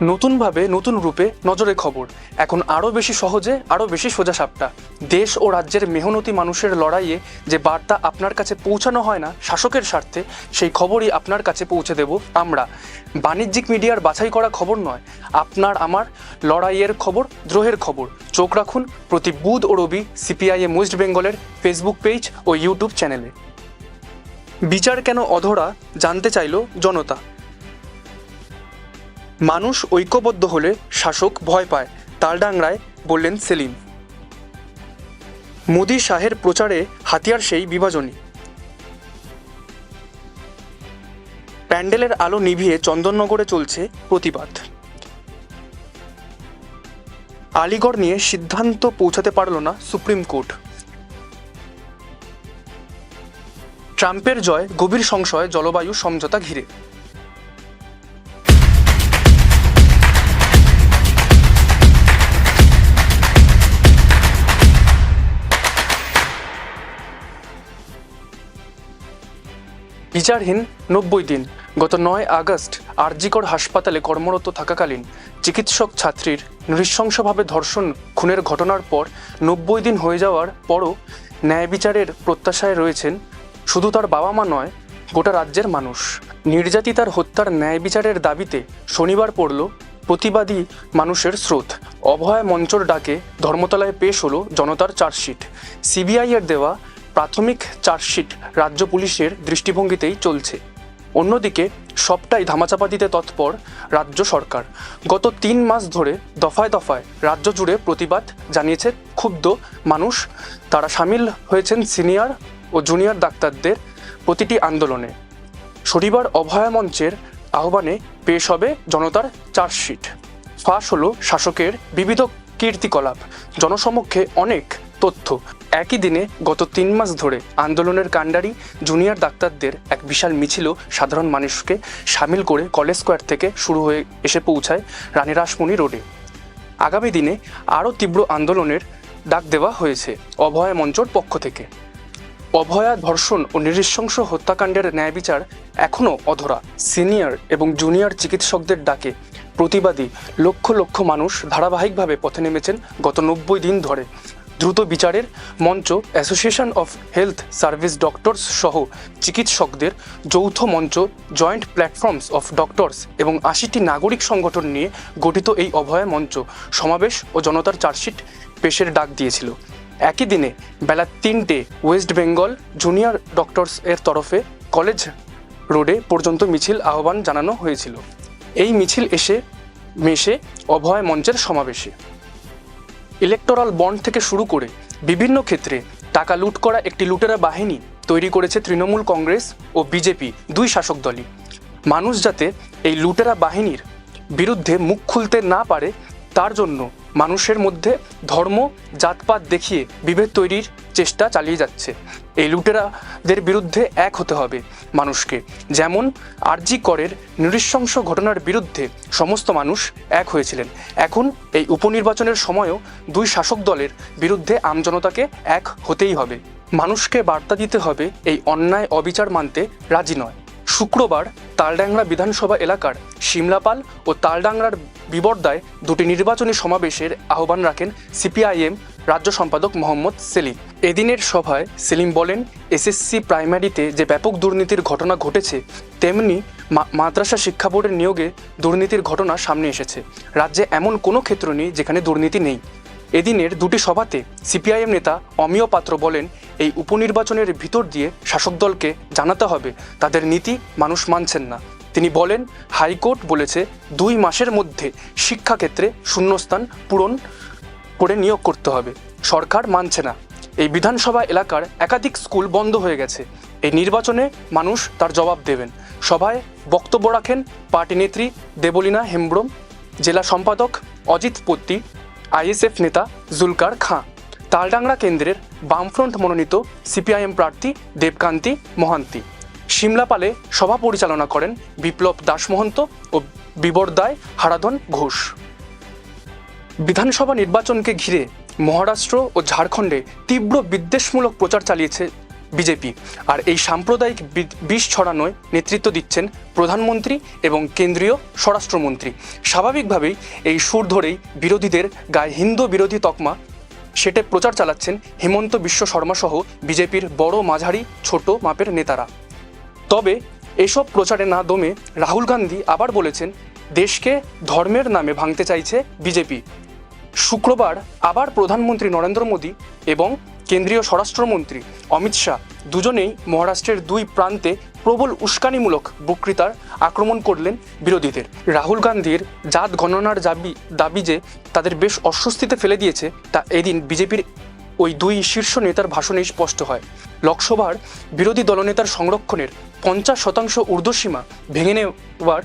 নতুনভাবে নতুন রূপে নজরে খবর, এখন আরও বেশি সহজে, আরও বেশি সোজাসাপটা। দেশ ও রাজ্যের মেহনতি মানুষের লড়াইয়ে যে বার্তা আপনার কাছে পৌঁছানো হয় না শাসকের স্বার্থে, সেই খবরই আপনার কাছে পৌঁছে দেব আমরা। বাণিজ্যিক মিডিয়ার বাছাই করা খবর নয়, আপনার আমার লড়াইয়ের খবর, দ্রোহের খবর। চোখ রাখুন প্রতি বুধ ও রবি সিপিআইএম ওয়েস্ট বেঙ্গলের ফেসবুক পেজ ও ইউটিউব চ্যানেলে। বিচার কেন অধরা জানতে চাইল জনতা। মানুষ ঐক্যবদ্ধ হলে শাসক ভয় পায়, তালডাংরায় বললেন সেলিম। মোদি শাহের প্রচারে হাতিয়ার সেই বিভাজনী। প্যান্ডেলের আলো নিভিয়ে চন্দননগরে চলছে প্রতিবাদ। আলিগড় নিয়ে সিদ্ধান্ত পৌঁছাতে পারল না সুপ্রিম কোর্ট। ট্রাম্পের জয়, গভীর সংশয় জলবায়ু সমঝোতা ঘিরে। বিচারহীন 90 দিন। গত 9 আগস্ট আরজিকর হাসপাতালে কর্মরত থাকাকালীন চিকিৎসক ছাত্রীর নৃশংসভাবে ধর্ষণ খুনের ঘটনার পর 90 দিন হয়ে যাওয়ার পরও ন্যায় বিচারের প্রত্যাশায় রয়েছেন শুধু তার বাবা মা নয়, গোটা রাজ্যের মানুষ। নির্যাতিতার হত্যার ন্যায় বিচারের দাবিতে শনিবার পড়ল প্রতিবাদী মানুষের স্রোত। অভয় মঞ্চর ডাকে ধর্মতলায় পেশ হলো জনতার চার্জশিট। সিবিআইয়ের দেওয়া প্রাথমিক চার্জশিট রাজ্য পুলিশের দৃষ্টিভঙ্গিতেই চলছে। অন্যদিকে সবটাই ধামাচাপা দিতে তৎপর রাজ্য সরকার। গত 3 মাস ধরে দফায় দফায় রাজ্য জুড়ে প্রতিবাদ জানিয়েছে ক্ষুব্ধ মানুষ। তারা সামিল হয়েছেন সিনিয়র ও জুনিয়র ডাক্তারদের প্রতিটি আন্দোলনে। শনিবার অভয় মঞ্চের আহ্বানে পেশ হবে জনতার চার্জশিট। ফাঁস হলো শাসকের বিবিধ কীর্তিকলাপ, জনসমক্ষে অনেক তথ্য। একই দিনে গত 3 মাস ধরে আন্দোলনের কাণ্ডারি জুনিয়র ডাক্তারদের এক বিশাল মিছিলও সাধারণ মানুষকে সামিল করে কলেজ স্কোয়ার থেকে শুরু হয়ে এসে পৌঁছায় রানী রাসমণি রোডে। আগামী দিনে আরও তীব্র আন্দোলনের ডাক দেওয়া হয়েছে অভয় মঞ্চর পক্ষ থেকে। অভয়া ধর্ষণ ও নৃশংস হত্যাকাণ্ডের ন্যায় বিচার এখনও অধরা। সিনিয়র এবং জুনিয়র চিকিৎসকদের ডাকে প্রতিবাদী লক্ষ লক্ষ মানুষ ধারাবাহিকভাবে পথে নেমেছেন গত 90 দিন ধরে। দ্রুত বিচারের মঞ্চ, association of health service doctors সহ চিকিৎসকদের যৌথ মঞ্চ, জয়েন্ট প্ল্যাটফর্মস অফ ডক্টরস এবং 80টি নাগরিক সংগঠন নিয়ে গঠিত এই অভয় মঞ্চ সমাবেশ ও জনতার চার্জশিট পেশের ডাক দিয়েছিল। একই দিনে বেলা 3টে ওয়েস্ট বেঙ্গল জুনিয়র ডক্টরস এর তরফে কলেজ রোডে পর্যন্ত মিছিল আহ্বান জানানো হয়েছিল। এই মিছিল এসে মেশে অভয় মঞ্চের সমাবেশে। ইলেকটোরাল বন্ড থেকে শুরু করে বিভিন্ন ক্ষেত্রে টাকা লুট করা একটি লুটেরা বাহিনী তৈরি করেছে তৃণমূল কংগ্রেস ও বিজেপি, দুই শাসক দলই। মানুষ যাতে এই লুটেরা বাহিনীর বিরুদ্ধে মুখ খুলতে না পারে, তার জন্য মানুষের মধ্যে ধর্ম জাতপাত দেখিয়ে বিভেদ তৈরির চেষ্টা চালিয়ে যাচ্ছে। এই লুটেরাদের বিরুদ্ধে এক হতে হবে মানুষকে। যেমন আরজি করের নৃশংস ঘটনার বিরুদ্ধে সমস্ত মানুষ এক হয়েছিলেন, এখন এই উপনির্বাচনের সময়ও দুই শাসক দলের বিরুদ্ধে আমজনতাকে এক হতেই হবে। মানুষকে বার্তা দিতে হবে এই অন্যায় অবিচার মানতে রাজি নয়। শুক্রবার তালডাংরা বিধানসভা এলাকার শিমলাপাল ও তালডাংরার বিবর্দায় দুটি নির্বাচনী সমাবেশের আহ্বান রাখেন সিপিআইএম রাজ্য সম্পাদক মোহাম্মদ সেলিম। এদিনের সভায় সেলিম বলেন, এসএসসি প্রাইমারিতে যে ব্যাপক দুর্নীতির ঘটনা ঘটেছে, তেমনি মাদ্রাসা শিক্ষা বোর্ডের নিয়োগে দুর্নীতির ঘটনা সামনে এসেছে। রাজ্যে এমন কোনো ক্ষেত্র নেই যেখানে দুর্নীতি নেই। এদিনের দুটি সভাতে সিপিআইএম নেতা অমিয় পাত্র বলেন, এই উপনির্বাচনের ভিতর দিয়ে শাসক দলকে জানাতে হবে তাদের নীতি মানুষ মানছেন না। তিনি বলেন, হাইকোর্ট বলেছে 2 মাসের মধ্যে শিক্ষাক্ষেত্রে শূন্যস্থান পূরণ করে নিয়োগ করতে হবে, সরকার মানছে না। এই বিধানসভা এলাকার একাধিক স্কুল বন্ধ হয়ে গেছে। এই নির্বাচনে মানুষ তার জবাব দেবেন। সভায় বক্তব্য রাখেন পার্টি নেত্রী দেবলীনা হেমব্রম, জেলা সম্পাদক অজিত পত্তি, আইএসএফ নেতা জুলকার খাঁ, তালডাংরা কেন্দ্রের বামফ্রন্ট মনোনীত সিপিআইএম প্রার্থী দেবকান্তি মহান্তি। শিমলাপালে সভা পরিচালনা করেন বিপ্লব দাস মহন্ত ও বিবর্দায় হারাধন ঘোষ। বিধানসভা নির্বাচনকে ঘিরে মহারাষ্ট্র ও ঝাড়খণ্ডে তীব্র বিদ্বেষমূলক প্রচার চালিয়েছে বিজেপি। আর এই সাম্প্রদায়িক বিষ ছড়ানোয় নেতৃত্ব দিচ্ছেন প্রধানমন্ত্রী এবং কেন্দ্রীয় স্বরাষ্ট্রমন্ত্রী। স্বাভাবিকভাবেই এই সুর ধরেই বিরোধীদের গায়ে হিন্দু বিরোধী তকমা সেটে প্রচার চালাচ্ছেন হিমন্ত বিশ্ব শর্মা সহ বিজেপির বড় মাঝারি ছোট মাপের নেতারা। তবে এসব প্রচারে না দমে রাহুল গান্ধী আবার বলেছেন দেশকে ধর্মের নামে ভাঙতে চাইছে বিজেপি। শুক্রবার আবার প্রধানমন্ত্রী নরেন্দ্র মোদী এবং কেন্দ্রীয় স্বরাষ্ট্রমন্ত্রী অমিত শাহ দুজনেই মহারাষ্ট্রের দুই প্রান্তে প্রবল উস্কানিমূলক বক্তৃতার আক্রমণ করলেন বিরোধীদের। রাহুল গান্ধীর জাত গণনার দাবি যে তাদের বেশ অস্বস্তিতে ফেলে দিয়েছে তা এদিন বিজেপির ওই দুই শীর্ষ নেতার ভাষণেই স্পষ্ট হয়। লোকসভার বিরোধী দলনেতার সংরক্ষণের 50% ঊর্ধ্বসীমা ভেঙে নেওয়ার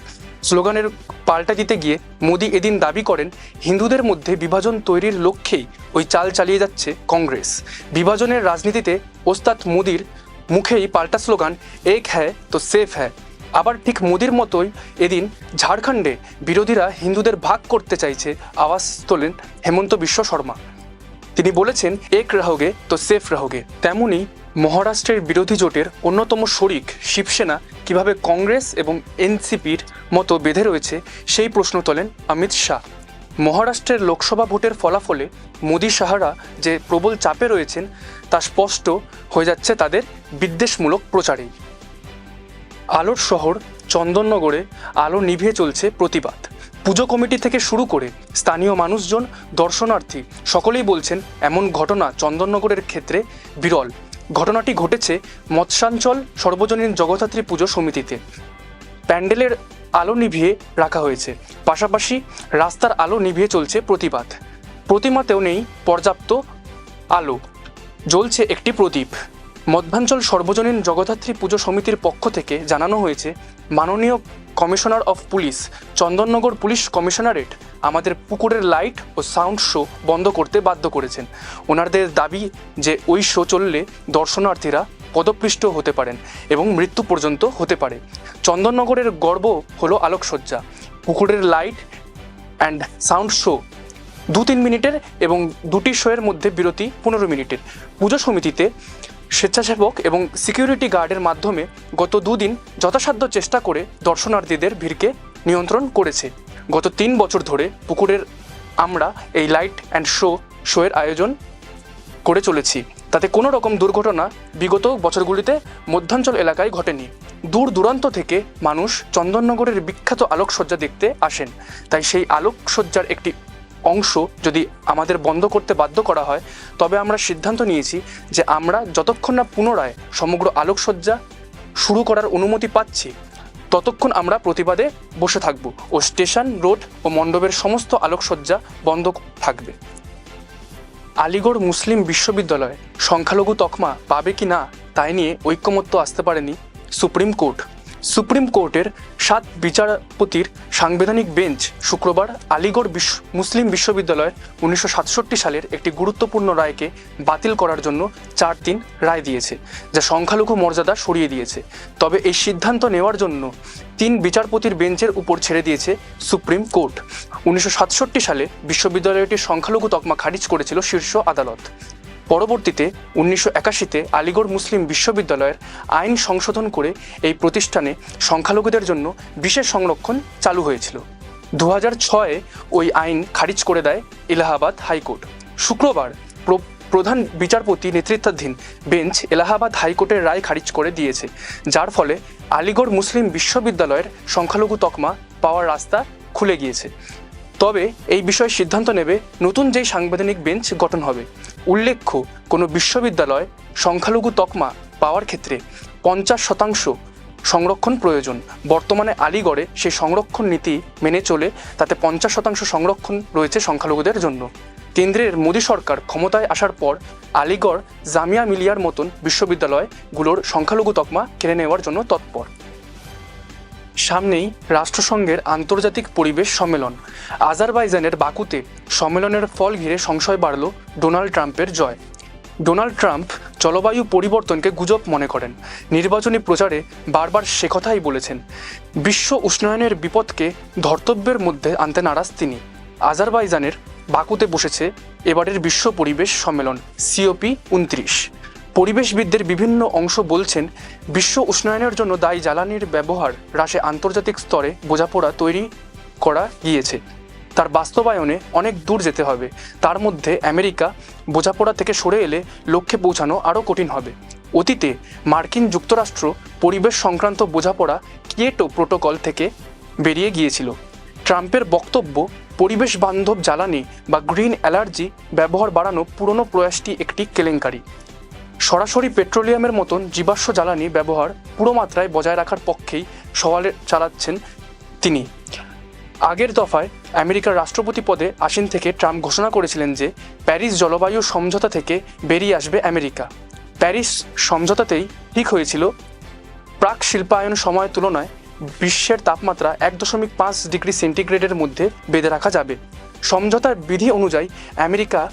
স্লোগানের পাল্টা দিতে গিয়ে মোদী এদিন দাবি করেন হিন্দুদের মধ্যে বিভাজন তৈরির লক্ষ্যেই ওই চাল চালিয়ে যাচ্ছে কংগ্রেস। বিভাজনের রাজনীতিতে ওস্তাদ মোদীর মুখেই পাল্টা স্লোগান এক হ্যায় তো সেফ হ্যায়। আবার ঠিক মোদীর মতোই এদিন ঝাড়খণ্ডে বিরোধীরা হিন্দুদের ভাগ করতে চাইছে আওয়াজ তোলেন হিমন্ত বিশ্ব শর্মা। তিনি বলেছেন এক রহোগে তো সেফ রহোগে। তেমনি মহারাষ্ট্রের বিরোধী জোটের অন্যতম শরিক শিবসেনা কিভাবে কংগ্রেস এবং এনসিপির মতো বেঁধে রয়েছে সেই প্রশ্ন তোলেন অমিত শাহ। মহারাষ্ট্রের লোকসভা ভোটের ফলাফলে মোদী শাহরা যে প্রবল চাপে রয়েছেন তা স্পষ্ট হয়ে যাচ্ছে তাদের বিদ্বেষমূলক প্রচারেই। আলোর শহর চন্দননগরে আলো নিভিয়ে চলছে প্রতিবাদ। পুজো কমিটি থেকে শুরু করে স্থানীয় মানুষজন, দর্শনার্থী সকলেই বলছেন এমন ঘটনা চন্দননগরের ক্ষেত্রে বিরল। ঘটনাটি ঘটেছে মৎস্যাঞ্চল সর্বজনীন জগদ্ধাত্রী পুজো সমিতিতে। প্যান্ডেলের আলো নিভিয়ে রাখা হয়েছে, পাশাপাশি রাস্তার আলো নিভিয়ে চলছে প্রতিবাদ। প্রতিমাতেও নেই পর্যাপ্ত আলো, জ্বলছে একটি প্রদীপ। মধ্যাঞ্চল সর্বজনীন জগদ্ধাত্রী পুজো সমিতির পক্ষ থেকে জানানো হয়েছে মাননীয় commissioner of police, Chandannagar police commissionerate আমাদের পুকুরের লাইট ও সাউন্ড শো বন্ধ করতে বাধ্য করেছেন। ওনাদের দাবি যে ওই শো চললে দর্শনার্থীরা পদপৃষ্ট হতে পারেন এবং মৃত্যু পর্যন্ত হতে পারে। চন্দননগরের গর্ব হলো আলোকসজ্জা। পুকুরের লাইট অ্যান্ড সাউন্ড শো 2-3 মিনিটের এবং দুটি শোয়ের মধ্যে বিরতি 15 মিনিটের। পুজো সমিতিতে স্বেচ্ছাসেবক এবং সিকিউরিটি গার্ডের মাধ্যমে গত 2 দিন যথাসাধ্য চেষ্টা করে দর্শনার্থীদের ভিড়কে নিয়ন্ত্রণ করেছে। গত 3 বছর ধরে পুকুরের আমরা এই লাইট অ্যান্ড শোয়ের আয়োজন করে চলেছি, তাতে কোনো রকম দুর্ঘটনা বিগত বছরগুলিতে মধ্যাঞ্চল এলাকায় ঘটেনি। দূর দূরান্ত থেকে মানুষ চন্দননগরের বিখ্যাত আলোকসজ্জা দেখতে আসেন, তাই সেই আলোকসজ্জার একটি অংশ যদি আমাদের বন্ধ করতে বাধ্য করা হয় তবে আমরা সিদ্ধান্ত নিয়েছি যে আমরা যতক্ষণ না পুনরায় সমগ্র আলোকসজ্জা শুরু করার অনুমতি পাচ্ছি ততক্ষণ আমরা প্রতিবাদে বসে থাকব ও স্টেশন, রোড ও মণ্ডপের সমস্ত আলোকসজ্জা বন্ধ থাকবে। আলিগড় মুসলিম বিশ্ববিদ্যালয় সংখ্যালঘু তকমা পাবে কি না তাই নিয়ে ঐকমত্য আসতে পারেনি সুপ্রিম কোর্ট। সুপ্রিম কোর্টের 7 বিচারপতির সাংবিধানিক বেঞ্চ শুক্রবার আলিগড় মুসলিম বিশ্ববিদ্যালয়ের 1967 সালের একটি গুরুত্বপূর্ণ রায়কে বাতিল করার জন্য 4-3 রায় দিয়েছে, যা সংখ্যালঘু মর্যাদা সরিয়ে দিয়েছে। তবে এই সিদ্ধান্ত নেওয়ার জন্য 3 বিচারপতির বেঞ্চের উপর ছেড়ে দিয়েছে সুপ্রিম কোর্ট। 1967 সালে বিশ্ববিদ্যালয়টির সংখ্যালঘু তকমা খারিজ করেছিল শীর্ষ আদালত। পরবর্তীতে 1981-তে আলিগড় মুসলিম বিশ্ববিদ্যালয়ের আইন সংশোধন করে এই প্রতিষ্ঠানে সংখ্যালঘুদের জন্য বিশেষ সংরক্ষণ চালু হয়েছিল। 2006-এ ওই আইন খারিজ করে দেয় এলাহাবাদ হাইকোর্ট। শুক্রবার প্রধান বিচারপতি নেতৃত্বাধীন বেঞ্চ এলাহাবাদ হাইকোর্টের রায় খারিজ করে দিয়েছে, যার ফলে আলিগড় মুসলিম বিশ্ববিদ্যালয়ের সংখ্যালঘু তকমা পাওয়ার রাস্তা খুলে গিয়েছে। তবে এই বিষয়ে সিদ্ধান্ত নেবে নতুন যেই সাংবিধানিক বেঞ্চ গঠন হবে। উল্লেখ্য, কোনো বিশ্ববিদ্যালয় সংখ্যালঘু তকমা পাওয়ার ক্ষেত্রে 50% সংরক্ষণ প্রয়োজন। বর্তমানে আলিগড়ে সেই সংরক্ষণ নীতি মেনে চলে তাতে 50% সংরক্ষণ রয়েছে সংখ্যালঘুদের জন্য। কেন্দ্রের মোদী সরকার ক্ষমতায় আসার পর আলিগড়, জামিয়া মিলিয়ার মতন বিশ্ববিদ্যালয়গুলোর সংখ্যালঘু তকমা কেড়ে নেওয়ার জন্য তৎপর। সামনেই রাষ্ট্রসংঘের আন্তর্জাতিক পরিবেশ সম্মেলন। আজারবাইজানের বাকুতে সম্মেলনের ফল ঘিরে সংশয় বাড়ল ডোনাল্ড ট্রাম্পের জয়। ডোনাল্ড ট্রাম্প জলবায়ু পরিবর্তনকে গুজব মনে করেন, নির্বাচনী প্রচারে বারবার সে কথাই বলেছেন। বিশ্ব উষ্ণায়নের বিপদকে ধর্তব্যের মধ্যে আনতে নারাজ তিনি। আজারবাইজানের বাকুতে বসেছে এবারের বিশ্ব পরিবেশ সম্মেলন COP29। পরিবেশবিদদের বিভিন্ন অংশ বলছেন, বিশ্ব উষ্ণায়নের জন্য দায়ী জ্বালানির ব্যবহার হ্রাসে আন্তর্জাতিক স্তরে বোঝাপড়া তৈরি করা গিয়েছে। তার বাস্তবায়নে অনেক দূর যেতে হবে। তার মধ্যে আমেরিকা বোঝাপড়া থেকে সরে এলে লক্ষ্যে পৌঁছানো আরও কঠিন হবে। অতীতে মার্কিন যুক্তরাষ্ট্র পরিবেশ সংক্রান্ত বোঝাপড়া কিয়োটো প্রোটোকল থেকে বেরিয়ে গিয়েছিল। ট্রাম্পের বক্তব্য, পরিবেশ বান্ধব জ্বালানি বা গ্রিন এনার্জি ব্যবহার বাড়ানো পুরনো প্রয়াসটি একটি কেলেঙ্কারি। সরাসরি পেট্রোলিয়ামের মতন জীবাশ্ম জ্বালানি ব্যবহার পুরো মাত্রায় বজায় রাখার পক্ষেই সওয়াল চালাচ্ছেন তিনি। আগের দফায় আমেরিকার রাষ্ট্রপতি পদে আসীন থেকে ট্রাম্প ঘোষণা করেছিলেন যে প্যারিস জলবায়ু সমঝোতা থেকে বেরিয়ে আসবে আমেরিকা। প্যারিস সমঝোতাতেই ঠিক হয়েছিল প্রাক শিল্পায়ন সময়ের তুলনায় বিশ্বের তাপমাত্রা 1.5 ডিগ্রি সেন্টিগ্রেডের মধ্যে বেঁধে রাখা যাবে। সমঝোতার বিধি অনুযায়ী আমেরিকা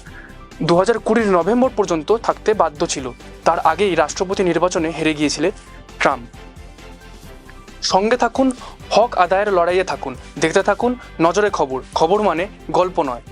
2020 নভেম্বর পর্যন্ত থাকতে বাধ্য ছিল। তার আগেই রাষ্ট্রপতি নির্বাচনে হেরে গিয়েছিলেন ট্রাম্প। সঙ্গে থাকুন, হক আদায়ের লড়াইয়ে থাকুন, দেখতে থাকুন নজরে খবর। খবর মানে গল্প নয়।